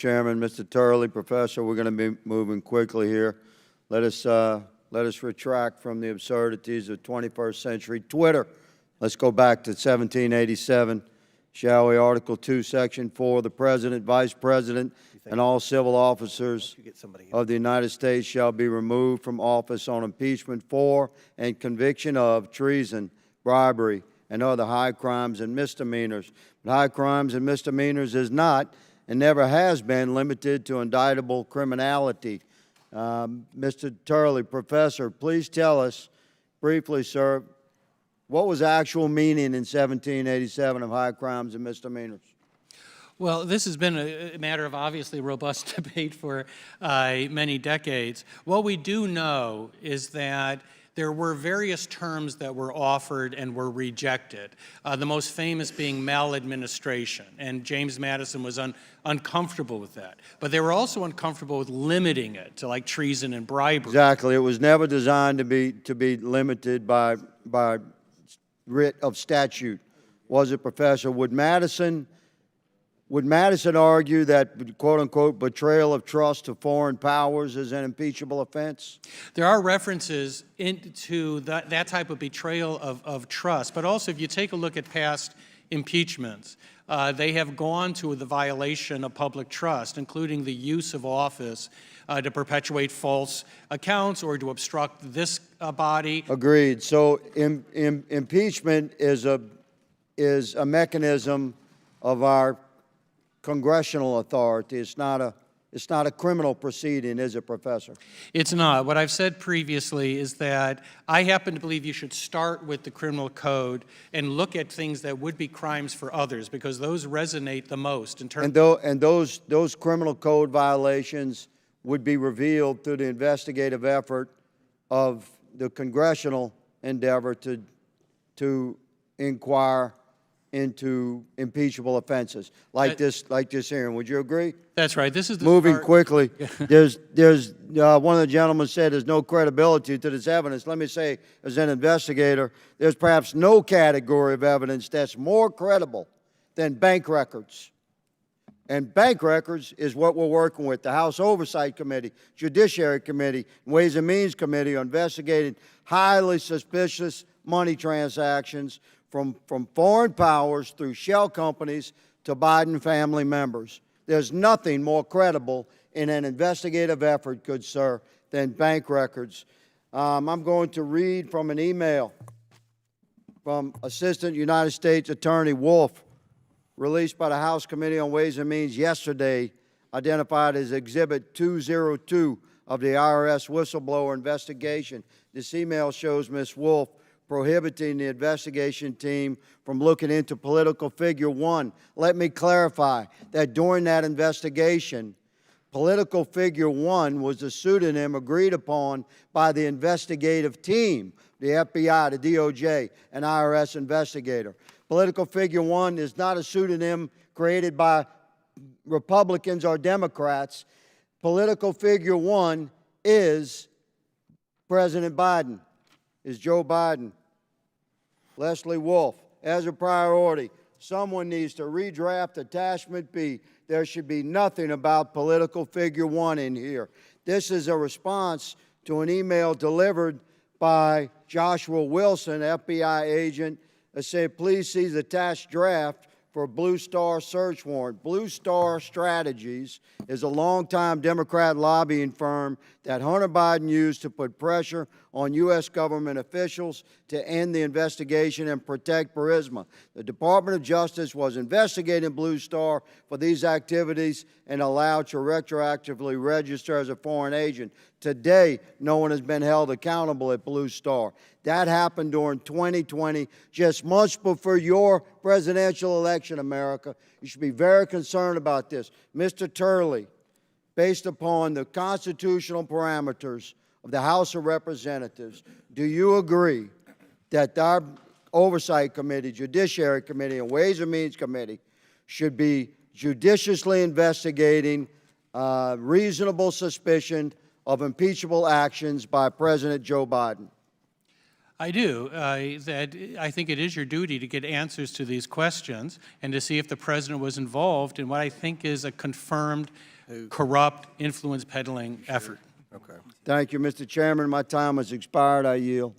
Chairman, Mr. Turley, Professor, we're going to be moving quickly here. Let us retract from the absurdities of 21st century Twitter. Let's go back to 1787, shall we? Article 2, Section 4, the President, Vice President, and all civil officers of the United States shall be removed from office on impeachment for and conviction of treason, bribery, and other high crimes and misdemeanors. But high crimes and misdemeanors is not and never has been limited to indictable criminality. Mr. Turley, Professor, please tell us briefly, sir, what was the actual meaning in 1787 of high crimes and misdemeanors? Well, this has been a matter of obviously robust debate for many decades. What we do know is that there were various terms that were offered and were rejected, the most famous being maladministration, and James Madison was uncomfortable with that. But they were also uncomfortable with limiting it to like treason and bribery. Exactly. It was never designed to be limited by writ of statute, was it, Professor? Would Madison argue that, quote-unquote, betrayal of trust to foreign powers is an impeachable offense? There are references to that type of betrayal of trust, but also if you take a look at past impeachments, they have gone to the violation of public trust, including the use of office to perpetuate false accounts or to obstruct this body. Agreed. So impeachment is a mechanism of our Congressional authority. It's not a criminal proceeding, is it, Professor? It's not. What I've said previously is that I happen to believe you should start with the criminal code and look at things that would be crimes for others, because those resonate the most in terms. And those criminal code violations would be revealed through the investigative effort of the congressional endeavor to inquire into impeachable offenses like this hearing. Would you agree? That's right. This is the moving start. Quickly. There's one of the gentlemen said there's no credibility to this evidence. Let me say, as an investigator, there's perhaps no category of evidence that's more credible than bank records. And bank records is what we're working with. The House Oversight Committee, Judiciary Committee, Ways and Means Committee are investigating highly suspicious money transactions from foreign powers through shell companies to Biden family members. There's nothing more credible in an investigative effort, good sir, than bank records. I'm going to read from an email from Assistant United States Attorney Wolf, released by the House Committee on Ways and Means yesterday, identified as Exhibit 202 of the IRS whistleblower investigation. This email shows Ms. Wolf prohibiting the investigation team from looking into political figure one. Let me clarify that during that investigation, political figure one was a pseudonym agreed upon by the investigative team, the FBI, the DOJ, an IRS investigator. Political figure one is not a pseudonym created by Republicans or Democrats. Political figure one is President Biden, is Joe Biden. Leslie Wolf, as a priority, someone needs to redraft Attachment B. There should be nothing about political figure one in here. This is a response to an email delivered by Joshua Wilson, FBI agent, that said, please see the attached draft for Blue Star search warrant. Blue Star Strategies is a longtime Democrat lobbying firm that Hunter Biden used to put pressure on U.S. government officials to end the investigation and protect Burisma. The Department of Justice was investigating Blue Star for these activities and allowed to retroactively register as a foreign agent. Today, no one has been held accountable at Blue Star. That happened during 2020, just months before your presidential election, America. You should be very concerned about this. Mr. Turley, based upon the constitutional parameters of the House of Representatives, do you agree that our Oversight Committee, Judiciary Committee, and Ways and Means Committee should be judiciously investigating reasonable suspicion of impeachable actions by President Joe Biden? I do. That I think it is your duty to get answers to these questions and to see if the president was involved in what I think is a confirmed corrupt influence peddling effort. Okay. Thank you, Mr. Chairman. My time has expired. I yield.